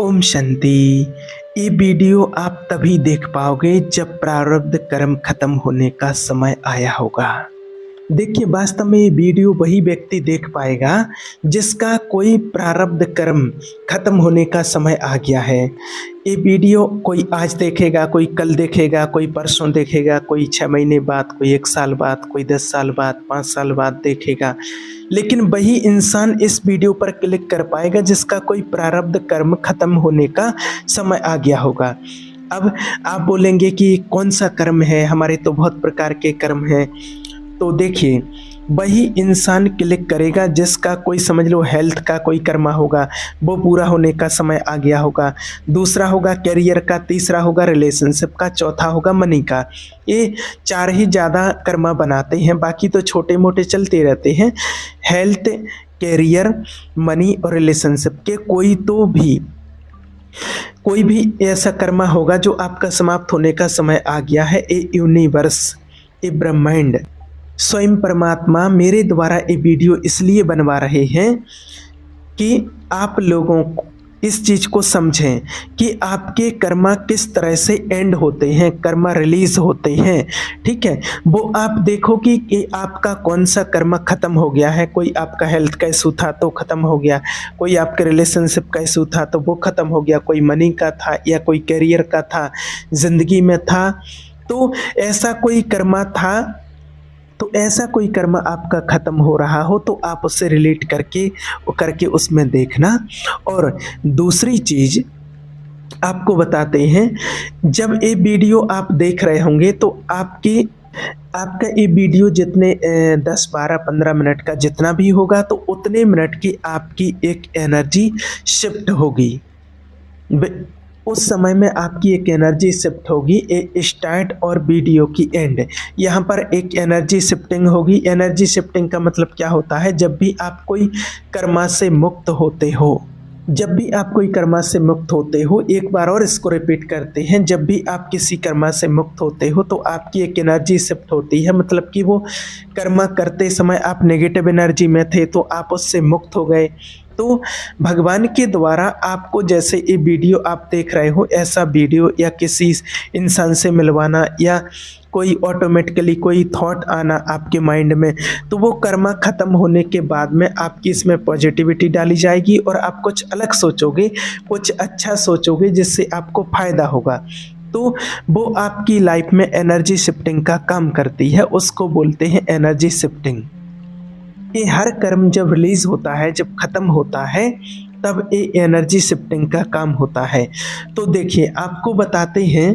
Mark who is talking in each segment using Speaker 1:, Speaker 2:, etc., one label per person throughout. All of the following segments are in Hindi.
Speaker 1: ओम शांति। ये वीडियो आप तभी देख पाओगे जब प्रारब्ध कर्म खत्म होने का समय आया होगा। देखिए, वास्तव में ये वीडियो वही व्यक्ति देख पाएगा जिसका कोई प्रारब्ध कर्म खत्म होने का समय आ गया है। ये वीडियो कोई आज देखेगा, कोई कल देखेगा, कोई परसों देखेगा, कोई 6 महीने बाद, कोई 1 साल बाद, कोई 10 साल बाद, 5 साल बाद देखेगा। लेकिन वही इंसान इस वीडियो पर क्लिक कर पाएगा जिसका कोई प्रारब्ध कर्म खत्म होने का समय आ गया होगा। अब आप बोलेंगे कि कौन सा कर्म है, हमारे तो बहुत प्रकार के कर्म हैं। तो देखिए, वही इंसान क्लिक करेगा जिसका कोई समझ लो हेल्थ का कोई कर्मा होगा, वो पूरा होने का समय आ गया होगा। दूसरा होगा करियर का, तीसरा होगा रिलेशनशिप का, चौथा होगा मनी का। ये 4 ही ज़्यादा कर्मा बनाते हैं, बाकी तो छोटे मोटे चलते रहते हैं। हेल्थ, करियर, मनी और रिलेशनशिप के कोई भी ऐसा कर्मा होगा जो आपका समाप्त होने का समय आ गया है। ये यूनिवर्स, ये ब्रह्मांड, स्वयं परमात्मा मेरे द्वारा ये वीडियो इसलिए बनवा रहे हैं कि आप लोगों को इस चीज़ को समझें कि आपके कर्मा किस तरह से एंड होते हैं, कर्मा रिलीज होते हैं। ठीक है, वो आप देखो कि आपका कौन सा कर्मा ख़त्म हो गया है। कोई आपका हेल्थ का इशू था तो ख़त्म हो गया, कोई आपके रिलेशनशिप का इशू था तो वो ख़त्म हो गया, कोई मनी का था या कोई करियर का था, ज़िंदगी में था। तो ऐसा कोई कर्मा था, तो ऐसा कोई कर्म आपका ख़त्म हो रहा हो तो आप उससे रिलेट करके उसमें देखना। और दूसरी चीज़ आपको बताते हैं, जब ये वीडियो आप देख रहे होंगे तो आपका ये वीडियो जितने 10, 12, 15 मिनट का जितना भी होगा तो उतने मिनट की आपकी एक एनर्जी शिफ्ट होगी। उस समय में आपकी एक एनर्जी शिफ्ट होगी, ए स्टार्ट और वीडियो की एंड, यहाँ पर एक एनर्जी शिफ्टिंग होगी। एनर्जी शिफ्टिंग का मतलब क्या होता है? जब भी आप कोई कर्मा से मुक्त होते हो, एक बार और इसको रिपीट करते हैं, जब भी आप किसी कर्मा से मुक्त होते हो तो आपकी एक एनर्जी शिफ्ट होती है। मतलब कि वो कर्मा करते समय आप नेगेटिव एनर्जी में थे तो आप उससे मुक्त हो गए। तो भगवान के द्वारा आपको, जैसे ये वीडियो आप देख रहे हो, ऐसा वीडियो या किसी इंसान से मिलवाना या कोई ऑटोमेटिकली कोई थॉट आना आपके माइंड में, तो वो कर्मा ख़त्म होने के बाद में आपकी इसमें पॉजिटिविटी डाली जाएगी और आप कुछ अलग सोचोगे, कुछ अच्छा सोचोगे जिससे आपको फ़ायदा होगा। तो वो आपकी लाइफ में एनर्जी शिफ्टिंग का काम करती है, उसको बोलते हैं एनर्जी शिफ्टिंग। ये हर कर्म जब रिलीज होता है, जब ख़त्म होता है, तब ये एनर्जी शिफ्टिंग का काम होता है। तो देखिए, आपको बताते हैं,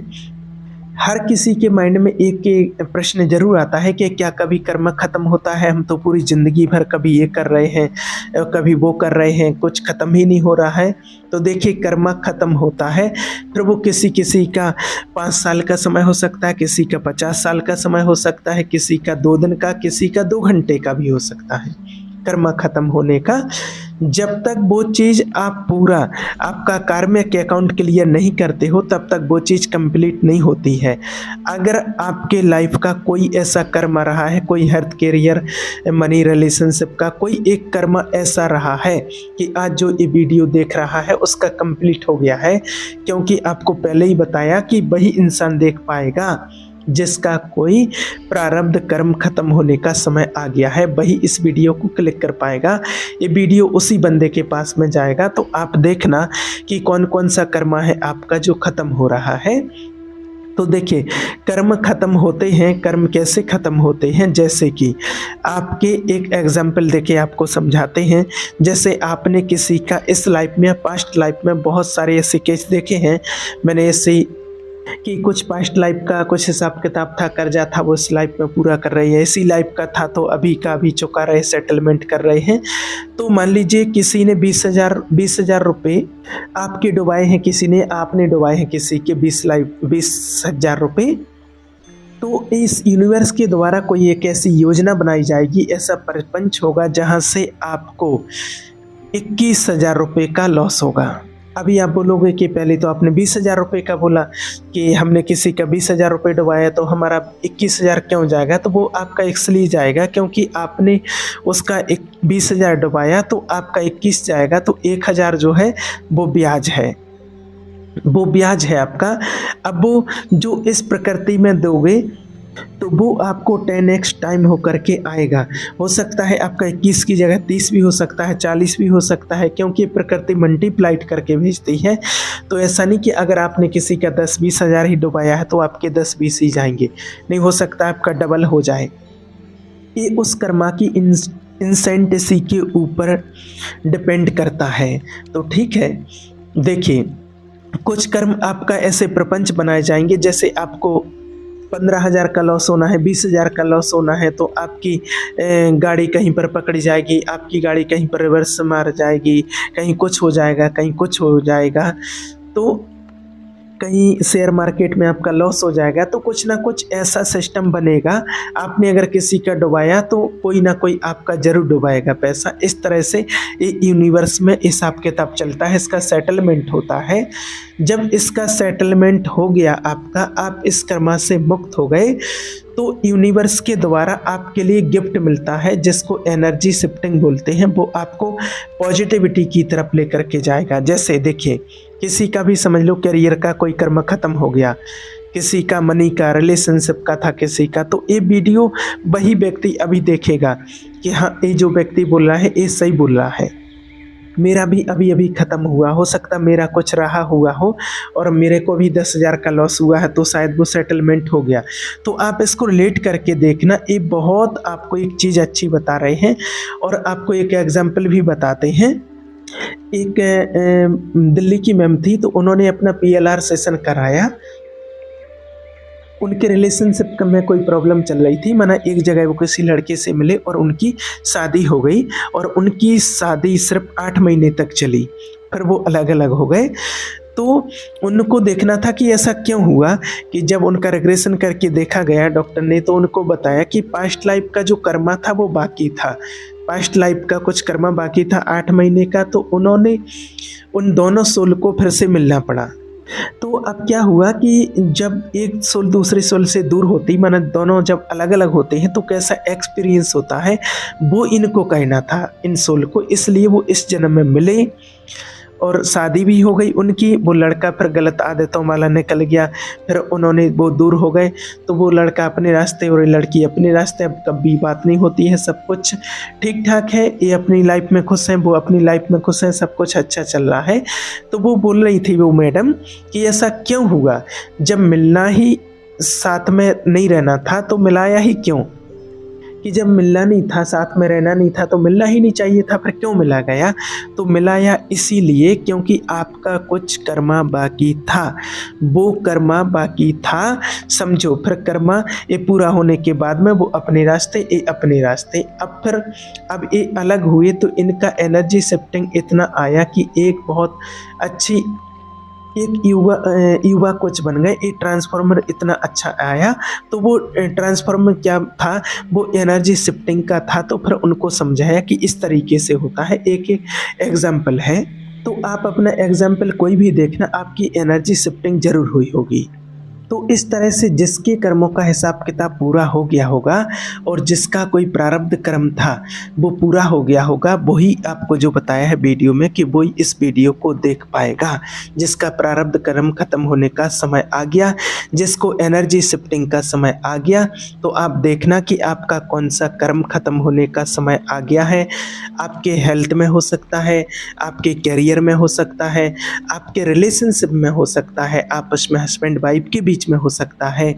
Speaker 1: हर किसी के माइंड में एक प्रश्न जरूर आता है कि क्या कभी कर्म खत्म होता है? हम तो पूरी ज़िंदगी भर कभी ये कर रहे हैं, कभी वो कर रहे हैं, कुछ ख़त्म ही नहीं हो रहा है। तो देखिए, कर्म ख़त्म होता है, फिर वो किसी का 5 साल का समय हो सकता है, किसी का 50 साल का समय हो सकता है, किसी का 2 दिन का, किसी का 2 घंटे का भी हो सकता है कर्म खत्म होने का। जब तक वो चीज़ आप पूरा आपका कार्मिक अकाउंट क्लियर नहीं करते हो तब तक वो चीज़ कंप्लीट नहीं होती है। अगर आपके लाइफ का कोई ऐसा कर्म रहा है, कोई हेल्थ, करियर, मनी, रिलेशनशिप का कोई एक कर्म ऐसा रहा है कि आज जो ये वीडियो देख रहा है उसका कंप्लीट हो गया है, क्योंकि आपको पहले ही बताया कि वही इंसान देख पाएगा जिसका कोई प्रारब्ध कर्म खत्म होने का समय आ गया है, वही इस वीडियो को क्लिक कर पाएगा। ये वीडियो उसी बंदे के पास में जाएगा। तो आप देखना कि कौन कौन सा कर्म है आपका जो खत्म हो रहा है। तो देखिए, कर्म खत्म होते हैं। कर्म कैसे खत्म होते हैं? जैसे कि आपके एक एग्जाम्पल देके आपको समझाते हैं। जैसे आपने किसी का इस लाइफ में, पास्ट लाइफ में बहुत सारे ऐसे केस देखे हैं। मैंने ऐसे कि कुछ पास्ट लाइफ का कुछ हिसाब किताब था, कर्जा था, वो इस लाइफ में पूरा कर रहे हैं। इसी लाइफ का था तो अभी का अभी चुका रहे, सेटलमेंट कर रहे हैं। तो मान लीजिए किसी ने 20,000 रुपये आपके डुबाए हैं, किसी ने, आपने डुबाए हैं किसी के 20,000 रुपये। तो इस यूनिवर्स के द्वारा कोई एक ऐसी योजना बनाई जाएगी, ऐसा प्रपंच होगा जहाँ से आपको 21,000 रुपये का लॉस होगा। अभी आप बोलोगे कि पहले तो आपने 20,000 रुपये का बोला कि हमने किसी का 20,000 रुपये डुबाया तो हमारा 21,000 क्यों जाएगा? तो वो आपका इसलिए जाएगा क्योंकि आपने उसका 20,000 डुबाया तो आपका 21 जाएगा, तो 1,000 जो है वो ब्याज है। वो ब्याज है आपका। अब वो जो इस प्रकृति में दोगे तो वो आपको 10x टाइम होकर के आएगा। हो सकता है आपका 21 की जगह 30 भी हो सकता है, 40 भी हो सकता है, क्योंकि प्रकृति मल्टीप्लाइड करके भेजती है। तो ऐसा नहीं कि अगर आपने किसी का 10-20 हज़ार ही डुबाया है तो आपके 10-20 ही जाएंगे, नहीं, हो सकता है आपका डबल हो जाए। ये उस कर्मा की इंसेंटेसी के ऊपर डिपेंड करता है। तो ठीक है, देखिए कुछ कर्म आपका ऐसे प्रपंच बनाए जाएंगे, जैसे आपको 15,000 का लॉस होना है, 20,000 का लॉस होना है, तो आपकी गाड़ी कहीं पर पकड़ी जाएगी, आपकी गाड़ी कहीं पर रिवर्स मार जाएगी, कहीं कुछ हो जाएगा, कहीं कुछ हो जाएगा, तो कहीं शेयर मार्केट में आपका लॉस हो जाएगा। तो कुछ ना कुछ ऐसा सिस्टम बनेगा। आपने अगर किसी का डुबाया तो कोई ना कोई आपका जरूर डुबाएगा पैसा। इस तरह से ये यूनिवर्स में हिसाब किताब चलता है, इसका सेटलमेंट होता है। जब इसका सेटलमेंट हो गया आपका, आप इस कर्मा से मुक्त हो गए, तो यूनिवर्स के द्वारा आपके लिए गिफ्ट मिलता है, जिसको एनर्जी शिफ्टिंग बोलते हैं। वो आपको पॉजिटिविटी की तरफ लेकर के जाएगा। जैसे देखिए, किसी का भी समझ लो करियर का कोई कर्म खत्म हो गया, किसी का मनी का, रिलेशनशिप का था किसी का, तो ये वीडियो वही व्यक्ति अभी देखेगा कि हाँ, ये जो व्यक्ति बोल रहा है ये सही बोल रहा है, मेरा भी अभी अभी ख़त्म हुआ, हो सकता मेरा कुछ रहा हुआ हो और मेरे को भी 10,000 का लॉस हुआ है, तो शायद वो सेटलमेंट हो गया। तो आप इसको रिलेट करके देखना, ये बहुत आपको एक चीज़ अच्छी बता रहे हैं। और आपको एक एग्जाम्पल भी बताते हैं। एक दिल्ली की मैम थी, तो उन्होंने अपना PLR सेशन कराया। उनके रिलेशनशिप में कोई प्रॉब्लम चल रही थी, माना एक जगह वो किसी लड़के से मिले और उनकी शादी हो गई, और उनकी शादी सिर्फ 8 महीने तक चली, फिर वो अलग अलग हो गए। तो उनको देखना था कि ऐसा क्यों हुआ, कि जब उनका रिग्रेशन करके देखा गया डॉक्टर ने, तो उनको बताया कि पास्ट लाइफ का जो कर्मा था वो बाकी था, पास्ट लाइफ का कुछ कर्मा बाकी था 8 महीने का। तो उन्होंने उन दोनों सोल को फिर से मिलना पड़ा। तो अब क्या हुआ कि जब एक सोल दूसरे सोल से दूर होती, माना दोनों जब अलग अलग होते हैं, तो कैसा एक्सपीरियंस होता है वो इनको कहना था, इन सोल को। इसलिए वो इस जन्म में मिले और शादी भी हो गई उनकी। वो लड़का फिर गलत आदतों वाला निकल गया, फिर उन्होंने वो दूर हो गए, तो वो लड़का अपने रास्ते और लड़की अपने रास्ते। अब कभी बात नहीं होती है, सब कुछ ठीक ठाक है, ये अपनी लाइफ में खुश हैं, वो अपनी लाइफ में खुश हैं, सब कुछ अच्छा चल रहा है। तो वो बोल रही थी वो मैडम कि ऐसा क्यों हुआ, जब मिलना ही साथ में नहीं रहना था तो मिलाया ही क्यों, कि जब मिलना नहीं था, साथ में रहना नहीं था, तो मिलना ही नहीं चाहिए था, फिर क्यों मिला गया। तो मिलाया इसीलिए क्योंकि आपका कुछ कर्मा बाकी था, वो कर्मा बाकी था, समझो। फिर कर्मा ये पूरा होने के बाद में वो अपने रास्ते, ये अपने रास्ते। अब ये अलग हुए, तो इनका एनर्जी शिफ्टिंग इतना आया कि एक बहुत अच्छी एक युवा कोच बन गए। एक ट्रांसफॉर्मर इतना अच्छा आया, तो वो ट्रांसफॉर्मर क्या था, वो एनर्जी शिफ्टिंग का था। तो फिर उनको समझाया कि इस तरीके से होता है, एक एक एग्जाम्पल है। तो आप अपना एग्जाम्पल कोई भी देखना, आपकी एनर्जी शिफ्टिंग जरूर हुई होगी। तो इस तरह से जिसके कर्मों का हिसाब किताब पूरा हो गया होगा और जिसका कोई प्रारब्ध कर्म था वो पूरा हो गया होगा, वही आपको जो बताया है वीडियो में कि वही इस वीडियो को देख पाएगा। जिसका प्रारब्ध कर्म खत्म होने का समय आ गया, जिसको एनर्जी शिफ्टिंग का समय आ गया, तो आप देखना कि आपका कौन सा कर्म खत्म होने का समय आ गया है। आपके हेल्थ में हो सकता है, आपके करियर में हो सकता है, आपके रिलेशनशिप में हो सकता है, आपस में हस्बैंड वाइफ के बीच में हो सकता है,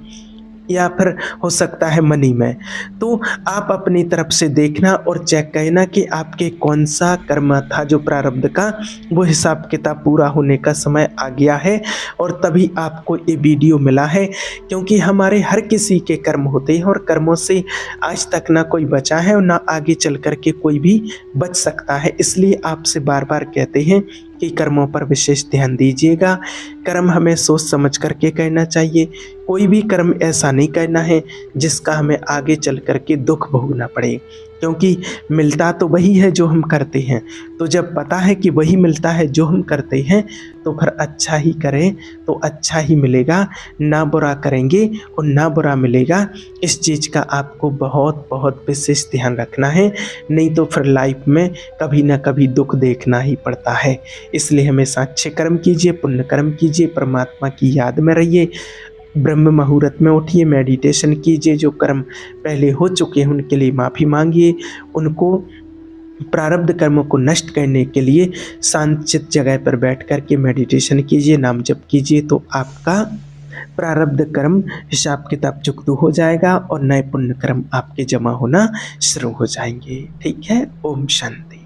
Speaker 1: या फिर हो सकता है मनी में। तो आप अपनी तरफ से देखना और चेक करना कि आपके कौन सा कर्म था जो प्रारब्ध का, वो हिसाब किताब पूरा होने का समय आ गया है, और तभी आपको ये वीडियो मिला है। क्योंकि हमारे हर किसी के कर्म होते हैं और कर्मों से आज तक ना कोई बचा है और ना आगे चल कर के कोई भी बच सकता है। इसलिए आपसे बार बार कहते हैं कि कर्मों पर विशेष ध्यान दीजिएगा। कर्म हमें सोच समझ करके करना चाहिए। कोई भी कर्म ऐसा नहीं करना है जिसका हमें आगे चल करके दुख भोगना पड़े। क्योंकि मिलता तो वही है जो हम करते हैं। तो जब पता है कि वही मिलता है जो हम करते हैं, तो फिर अच्छा ही करें तो अच्छा ही मिलेगा, ना बुरा करेंगे और ना बुरा मिलेगा। इस चीज़ का आपको बहुत बहुत विशेष ध्यान रखना है, नहीं तो फिर लाइफ में कभी ना कभी दुख देखना ही पड़ता है। इसलिए हमेशा अच्छे कर्म कीजिए, पुण्य कर्म कीजिए, परमात्मा की याद में रहिए, ब्रह्म मुहूर्त में उठिए, मेडिटेशन कीजिए, जो कर्म पहले हो चुके हैं उनके लिए माफ़ी मांगिए, उनको प्रारब्ध कर्मों को नष्ट करने के लिए शांतचित्त जगह पर बैठ कर के मेडिटेशन कीजिए, नाम जप कीजिए, तो आपका प्रारब्ध कर्म हिसाब किताब चुकता हो जाएगा और नए पुण्य कर्म आपके जमा होना शुरू हो जाएंगे। ठीक है, ओम शांति।